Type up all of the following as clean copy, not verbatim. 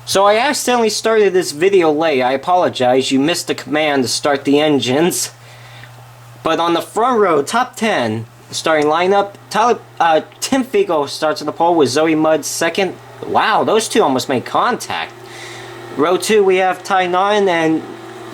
So I accidentally started this video late. I apologize. You missed the command to start the engines. But on the front row, top 10, starting lineup, Tim Figo starts on the pole with Zoe Mudd second. Wow, those two almost made contact. Row 2, we have Ty Nine and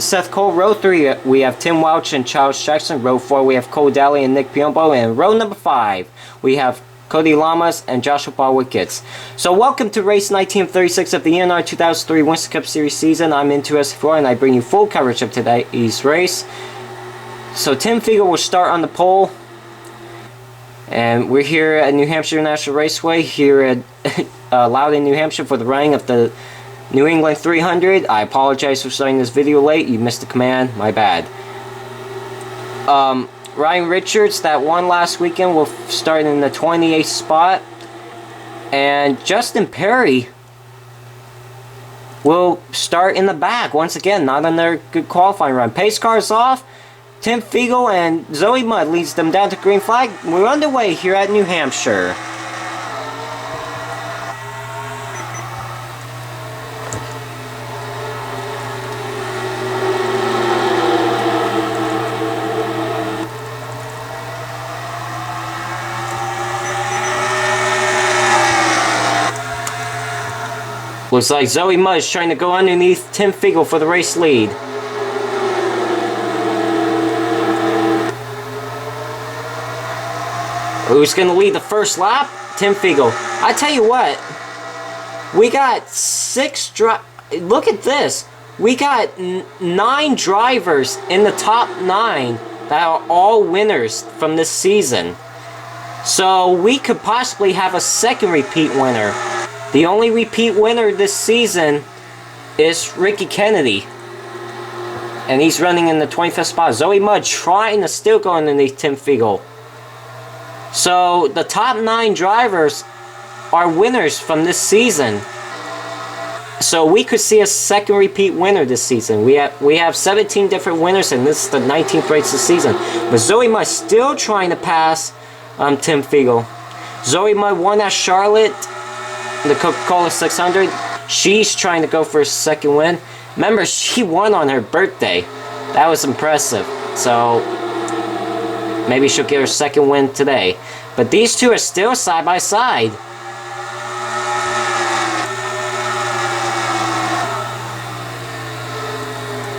Seth Cole. Row 3, we have Tim Welch and Charles Jackson. Row 4, we have Cole Daly and Nick Piombo. And row number 5, we have Cody Lamas and Joshua Barwickets. So welcome to race 1936 of the NR2003 Winston Cup Series season. I'm Into4 and I bring you full coverage of today's race. So Tim Figo will start on the pole. And we're here at New Hampshire National Raceway here at Loudon, New Hampshire for the running of the New England 300. I apologize for starting this video late. You missed the command. My bad. Ryan Richards, that won last weekend, will start in the 28th spot. And Justin Perry will start in the back. Once again, not another good qualifying run. Pace cars off. Tim Figo and Zoe Mudd leads them down to green flag. We're underway here at New Hampshire. Looks like Zoe Mudd is trying to go underneath Tim Figo for the race lead. Who's going to lead the first lap? Tim Figo. I tell you what, we got look at this. We got 9 drivers in the top 9 that are all winners from this season. So we could possibly have a second repeat winner. The only repeat winner this season is Ricky Kennedy. And he's running in the 25th spot. Zoe Mudd trying to still go underneath Tim Figo. So the top 9 drivers are winners from this season. So we could see a second repeat winner this season. We have 17 different winners, and this is the 19th race this season. But Zoe Mudd still trying to pass Tim Figo. Zoe Mudd won at Charlotte, the Coca-Cola 600. She's trying to go for a second win. Remember, she won on her birthday. That was impressive. So maybe she'll get her second win today. But these two are still side by side.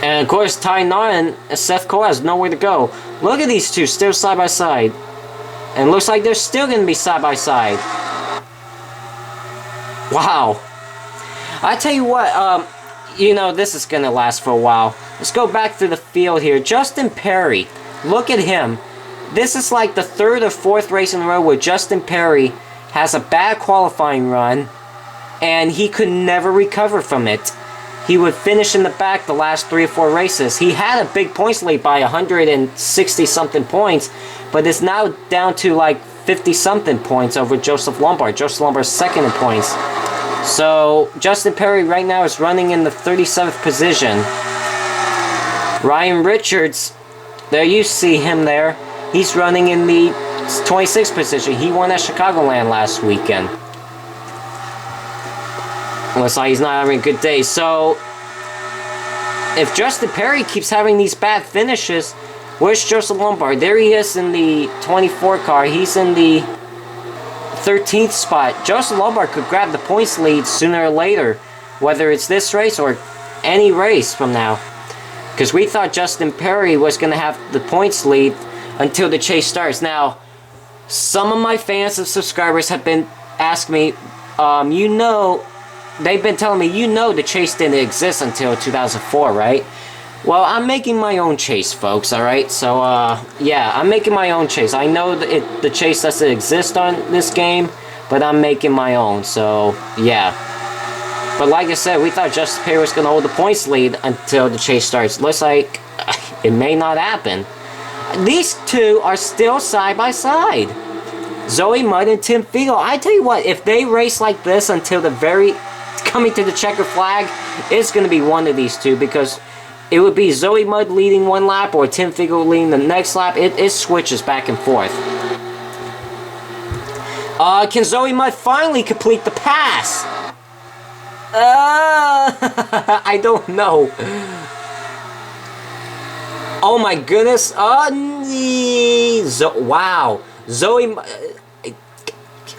And of course, Ty Nine and Seth Cole has nowhere to go. Look at these two still side by side. And looks like they're still going to be side by side. Wow. I tell you what, you know, this is going to last for a while. Let's go back to the field here. Justin Perry, look at him. This is like the 3rd or 4th race in a row where Justin Perry has a bad qualifying run and he could never recover from it. He would finish in the back the last 3 or 4 races. He had a big points lead by 160 something points, but it's now down to like 50 something points over Joseph Lombard. Joseph Lombard's second in points. So Justin Perry right now is running in the 37th position. Ryan Richards, there you see him there. He's running in the 26th position. He won at Chicagoland last weekend. Looks like he's not having a good day. So if Justin Perry keeps having these bad finishes, where's Joseph Lombard? There he is in the 24 car. He's in the 13th spot. Joseph Lombard could grab the points lead sooner or later, whether it's this race or any race from now. Because we thought Justin Perry was going to have the points lead until the chase starts. Now, some of my fans and subscribers have been asking me, you know, they've been telling me, you know the chase didn't exist until 2004, right? Well, I'm making my own chase, folks, alright? So, yeah, I'm making my own chase. I know the chase doesn't exist on this game, but I'm making my own, so, yeah. But like I said, we thought Justin Perry was going to hold the points lead until the chase starts. Looks like it may not happen. These two are still side by side. Zoe Mudd and Tim Figo. I tell you what, if they race like this until the very... coming to the checker flag, it's going to be one of these two, because it would be Zoe Mudd leading one lap or Tim Figo leading the next lap. It switches back and forth. Can Zoe Mudd finally complete the pass? I don't know. Oh my goodness. Wow. Zoe...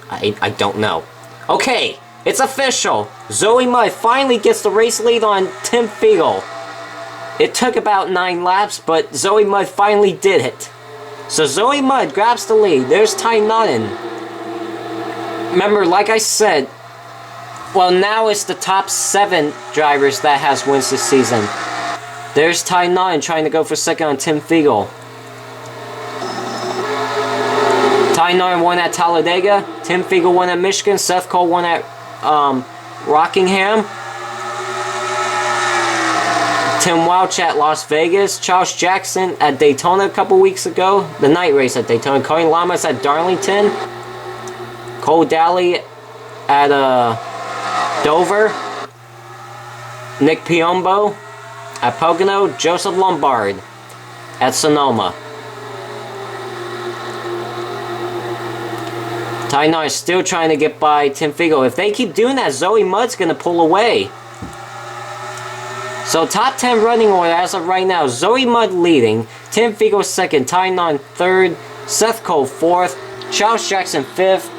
I don't know. Okay, it's official. Zoe Mudd finally gets the race lead on Tim Fiegel. It took about 9 laps, but Zoe Mudd finally did it. So Zoe Mudd grabs the lead. There's Ty Notton. Remember, like I said, well, now it's the top 7 drivers that has wins this season. There's Ty Notton trying to go for second on Tim Fiegel. Ty Notton won at Talladega. Tim Fiegel won at Michigan. Seth Cole won at Rockingham. Tim Welch at Las Vegas. Charles Jackson at Daytona a couple weeks ago. The night race at Daytona. Cody Lamas at Darlington. Cole Daly at Dover. Nick Piombo at Pocono. Joseph Lombard at Sonoma. Ty Notton is still trying to get by Tim Fiegel. If they keep doing that, Zoe Mudd's going to pull away. So top 10 running order as of right now. Zoe Mudd leading. Tim Fiegel second. Ty Notton third. Seth Cole fourth. Charles Jackson fifth.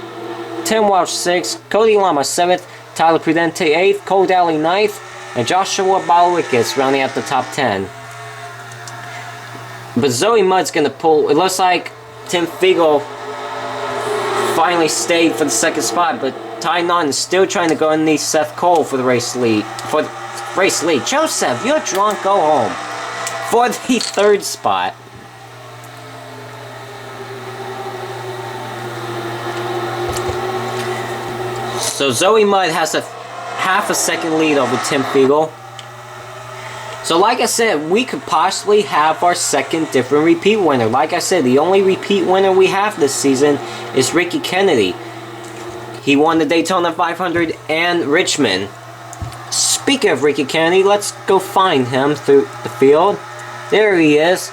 Tim Welch sixth. Cody Lama seventh. Tyler Prudente eighth. Cole Daly ninth. And Joshua Balowicz rounding out the top 10. But Zoe Mudd's going to pull. It looks like Tim Fiegel finally stayed for the second spot, but Ty Notton is still trying to go underneath Seth Cole for the race lead. Joseph, you're drunk, go home. For the third spot. So Zoe Mudd has a half a second lead over Tim Fiegel. So like I said, we could possibly have our second different repeat winner. Like I said, the only repeat winner we have this season is Ricky Kennedy. He won the Daytona 500 and Richmond. Speaking of Ricky Kennedy, let's go find him through the field. There he is.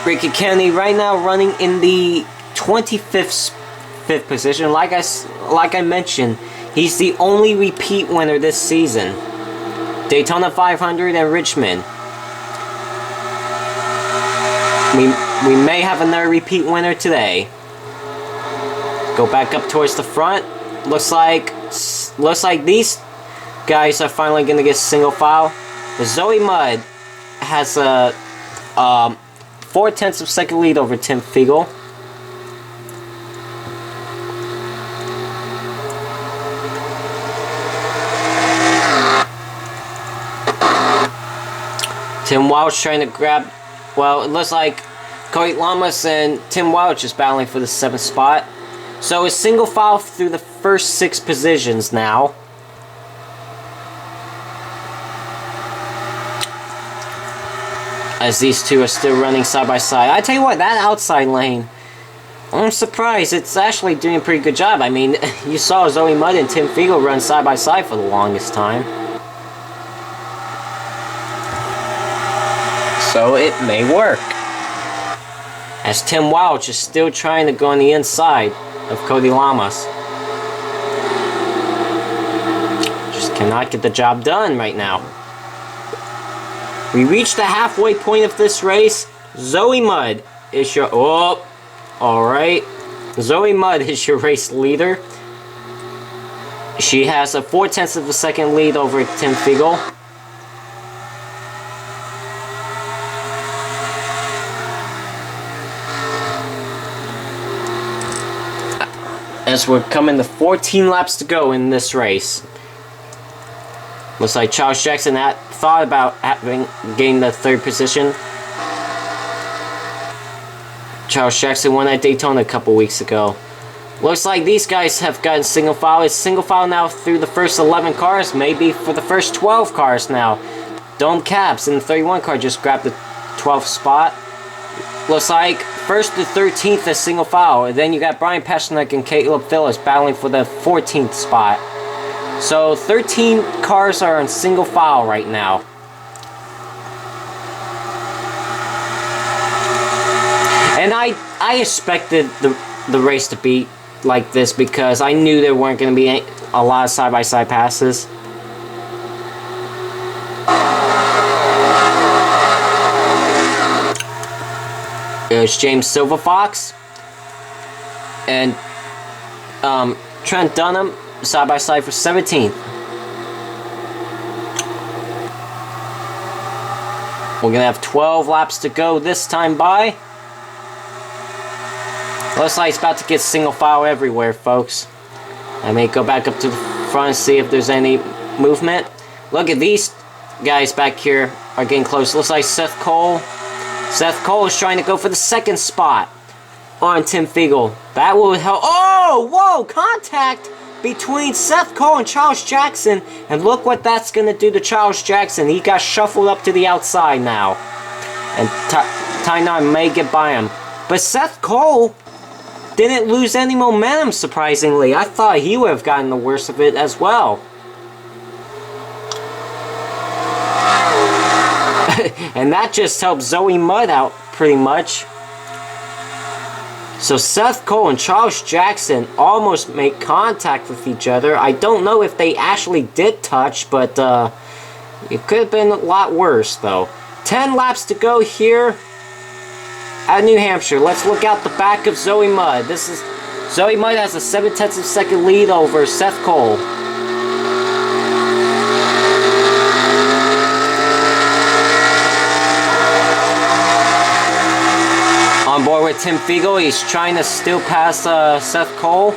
Ricky Kennedy right now running in the 25th position. Like I mentioned, he's the only repeat winner this season. Daytona 500 and Richmond. We may have another repeat winner today. Go back up towards the front. Looks like these guys are finally going to get single file. But Zoe Mudd has a 4/10 of second lead over Tim Fiegel. Tim Welch trying to grab, well, it looks like Cody Lamas and Tim Welch is battling for the 7th spot. So it's single file through the first 6 positions now. As these two are still running side by side. I tell you what, that outside lane, I'm surprised. It's actually doing a pretty good job. I mean, you saw Zoe Mudd and Tim Fiegel run side by side for the longest time. So it may work. As Tim Welch is still trying to go on the inside of Cody Lamas. Just cannot get the job done right now. We reached the halfway point of this race. Zoe Mudd is your... Oh, alright. Zoe Mudd is your race leader. She has a 4/10 of a second lead over Tim Fiegel. As we're coming to 14 laps to go in this race. Looks like Charles Jackson thought about getting the 3rd position. Charles Jackson won at Daytona a couple weeks ago. Looks like these guys have gotten single file. It's single file now through the first 11 cars, maybe for the first 12 cars now. Dome Caps in the 31 car just grabbed the 12th spot. Looks like 1st to 13th is single file. And then you got Brian Pasternak and Caleb Phillips battling for the 14th spot. So 13 cars are in single file right now. And I expected the race to be like this because I knew there weren't going to be a lot of side-by-side passes. There's James Silverfox and Trent Dunham side by side for 17th. We're gonna have 12 laps to go this time by. Looks like it's about to get single file everywhere, folks. I may go back up to the front and see if there's any movement. Look at these guys back here are getting close. Looks like Seth Cole. Seth Cole is trying to go for the second spot on Tim Fiegel. That will help. Oh, whoa, contact between Seth Cole and Charles Jackson. And look what that's going to do to Charles Jackson. He got shuffled up to the outside now. And Ty9 may get by him. But Seth Cole didn't lose any momentum, surprisingly. I thought he would have gotten the worst of it as well. And that just helped Zoe Mudd out pretty much. So Seth Cole and Charles Jackson almost make contact with each other. I don't know if they actually did touch, but it could have been a lot worse though. 10 laps to go here at New Hampshire. Let's look out the back of Zoe Mudd. Zoe Mudd has a 0.7 of a second lead over Seth Cole. On board with Tim Fiegel, he's trying to still pass Seth Cole,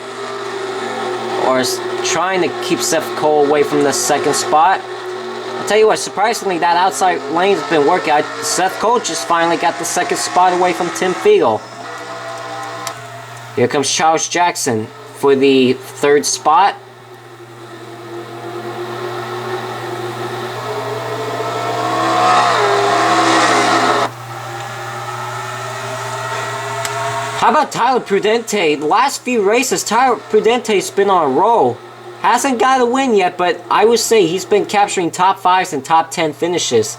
or is trying to keep Seth Cole away from the second spot. I'll tell you what, surprisingly, that outside lane's been working. Seth Cole just finally got the second spot away from Tim Fiegel. Here comes Charles Jackson for the third spot. How about Tyler Prudente? The last few races, Tyler Prudente's been on a roll. Hasn't got a win yet, but I would say he's been capturing top 5s and top 10 finishes,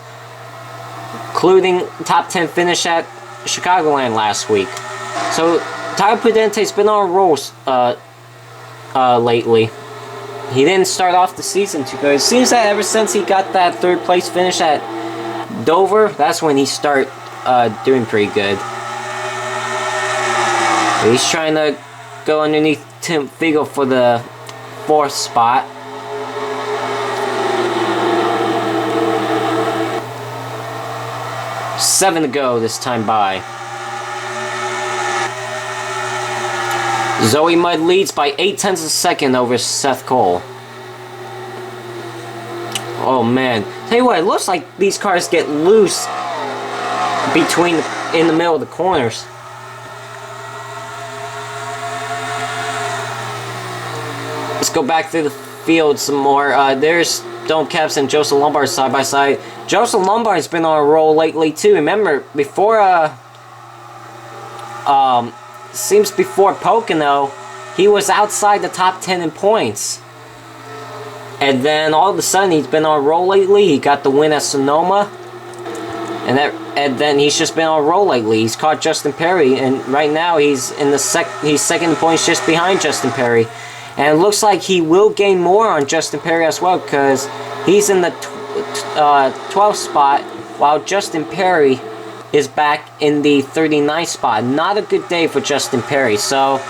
including top 10 finish at Chicagoland last week. So Tyler Prudente's been on a roll lately. He didn't start off the season too good. It seems that ever since he got that third place finish at Dover, that's when he started doing pretty good. He's trying to go underneath Tim Fiegel for the fourth spot. Seven to go this time by. Zoe Mudd leads by 0.8 of a second over Seth Cole. Oh man. Tell you what, it looks like these cars get loose in the middle of the corners. Let's go back through the field some more. There's Dome Caps and Joseph Lombard side by side. Joseph Lombard's been on a roll lately too. Remember, before seems before Pocono, he was outside the top 10 in points. And then all of a sudden he's been on a roll lately. He got the win at Sonoma. And then he's just been on a roll lately. He's caught Justin Perry, and right now he's in the he's second in points just behind Justin Perry. And it looks like he will gain more on Justin Perry as well, because he's in the 12th spot, while Justin Perry is back in the 39th spot. Not a good day for Justin Perry. So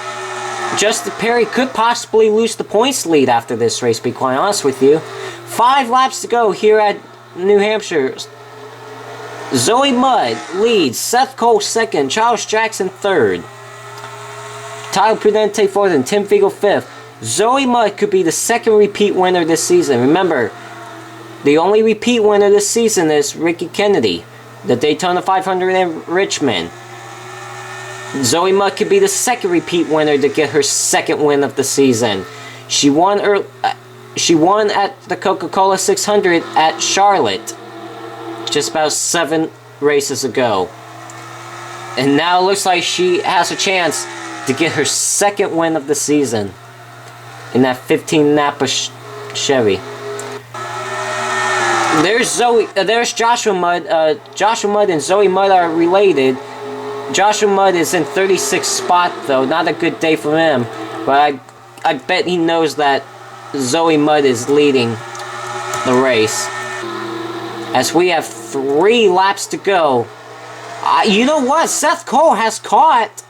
Justin Perry could possibly lose the points lead after this race, to be quite honest with you. 5 laps to go here at New Hampshire. Zoe Mudd leads, Seth Cole second, Charles Jackson third, Tyler Prudente fourth, and Tim Fiegel fifth. Zoe Mudd could be the second repeat winner this season. Remember, the only repeat winner this season is Ricky Kennedy, the Daytona 500 in Richmond. Zoe Mudd could be the second repeat winner to get her second win of the season. She won at the Coca-Cola 600 at Charlotte just about 7 races ago. And now it looks like she has a chance to get her second win of the season in that 15 Napa Chevy. There's Joshua Mudd. Joshua Mudd and Zoe Mudd are related. Joshua Mudd is in 36th spot though. Not a good day for him. But I bet he knows that Zoe Mudd is leading the race. as we have 3 laps to go. You know what? Seth Cole has caught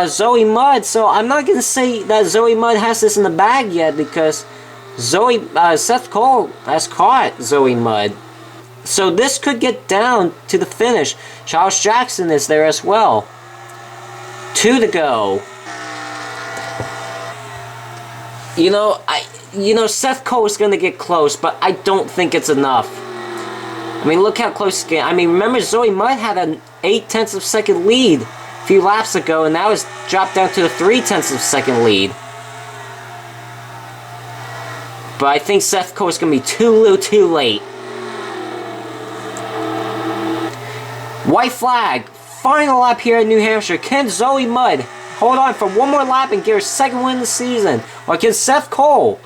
Zoe Mudd, so I'm not going to say that Zoe Mudd has this in the bag yet, because Seth Cole has caught Zoe Mudd. So this could get down to the finish. Charles Jackson is there as well. 2 to go. You know, Seth Cole is going to get close, but I don't think it's enough. I mean, look how close it gets. I mean, remember Zoe Mudd had an 0.8 of a second lead a few laps ago, and now it's dropped down to a 0.3 of a second lead. But I think Seth Cole is going to be too late. White flag. Final lap here in New Hampshire. Can Zoe Mudd hold on for one more lap and get her second win of the season? Or can Seth Cole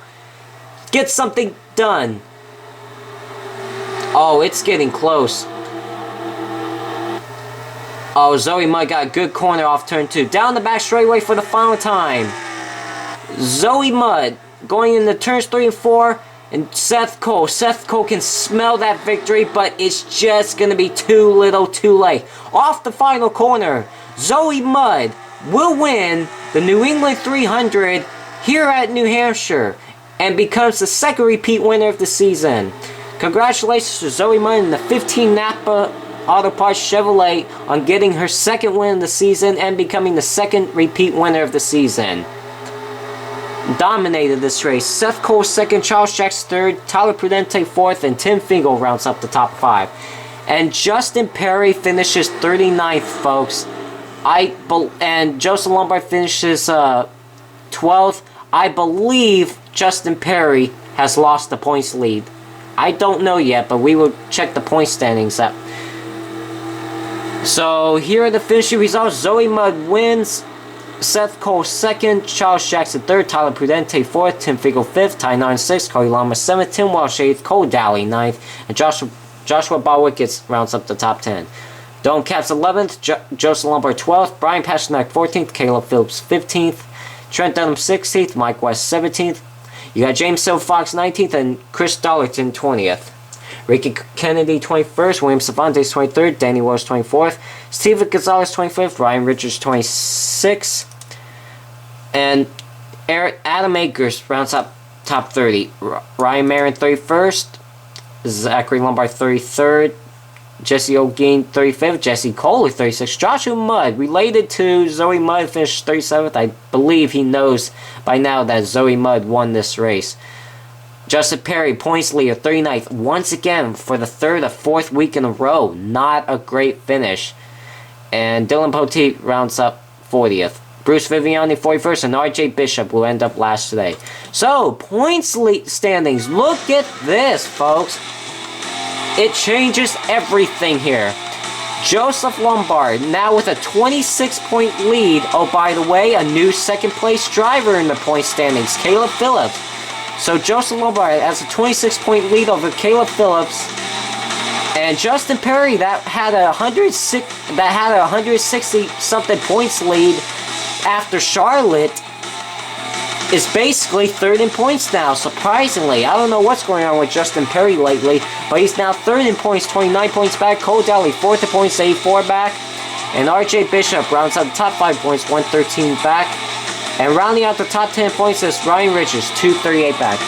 get something done? Oh, it's getting close. Oh, Zoe Mudd got a good corner off turn 2. Down the back straightaway for the final time. Zoe Mudd going into turns 3 and 4. And Seth Cole can smell that victory, but it's just going to be too little too late. Off the final corner, Zoe Mudd will win the New England 300 here at New Hampshire and becomes the second repeat winner of the season. Congratulations to Zoe Mudd and the 15 Napa Auto Parts Chevrolet on getting her second win of the season and becoming the second repeat winner of the season. Dominated this race. Seth Cole second, Charles Jackson third, Tyler Prudente fourth, and Tim Fingal rounds up the top 5. And Justin Perry finishes 39th, folks. And Joseph Lombard finishes 12th. I believe Justin Perry has lost the points lead. I don't know yet, but we will check the point standings up. So here are the finishing results. Zoe Mudd wins. Seth Cole second, Charles Jackson third, Tyler Prudente fourth, Tim Fingal fifth, Ty Narn sixth, Cody Lama seventh, Tim Walsh eighth, Cole Daly ninth, and Joshua Barwick rounds up the top 10. Don Capps 11th, Joseph Lombard 12th, Brian Pasternak 14th, Caleb Phillips 15th, Trent Dunham 16th, Mike West 17th. You got James Silver Fox 19th, and Chris Dollerton 20th. Ricky Kennedy 21st, William Cervantes 23rd, Danny Wells 24th, Steven Gonzalez 25th, Ryan Richards 26th, and Adam Akers rounds up top 30. Ryan Marin 31st, Zachary Lombard 33rd, Jesse O'Gean 35th, Jesse Cole 36th, Joshua Mudd, related to Zoe Mudd, finished 37th. I believe he knows by now that Zoe Mudd won this race. Justin Perry, points leader, 39th, once again for the 3rd or 4th week in a row. Not a great finish. And Dylan Poteet rounds up 40th. Bruce Viviani, 41st, and RJ Bishop will end up last today. So, points standings. Look at this, folks. It changes everything here. Joseph Lombard, now with a 26-point lead. Oh, by the way, a new second-place driver in the point standings, Caleb Phillips. So Joseph Lombard has a 26-point lead over Caleb Phillips, and Justin Perry that had a 160-something points lead after Charlotte is basically 3rd in points now. Surprisingly, I don't know what's going on with Justin Perry lately, but he's now 3rd in points, 29 points back. Cole Daly 4th in points, 84 back, and RJ Bishop rounds out the top 5 points, 113 back. And rounding out the top 10 points is Ryan Richards, 238 back.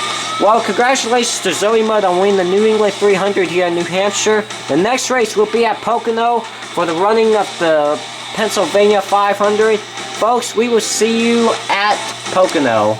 Well, congratulations to Zoe Mudd on winning the New England 300 here in New Hampshire. The next race will be at Pocono for the running of the Pennsylvania 500. Folks, we will see you at Pocono.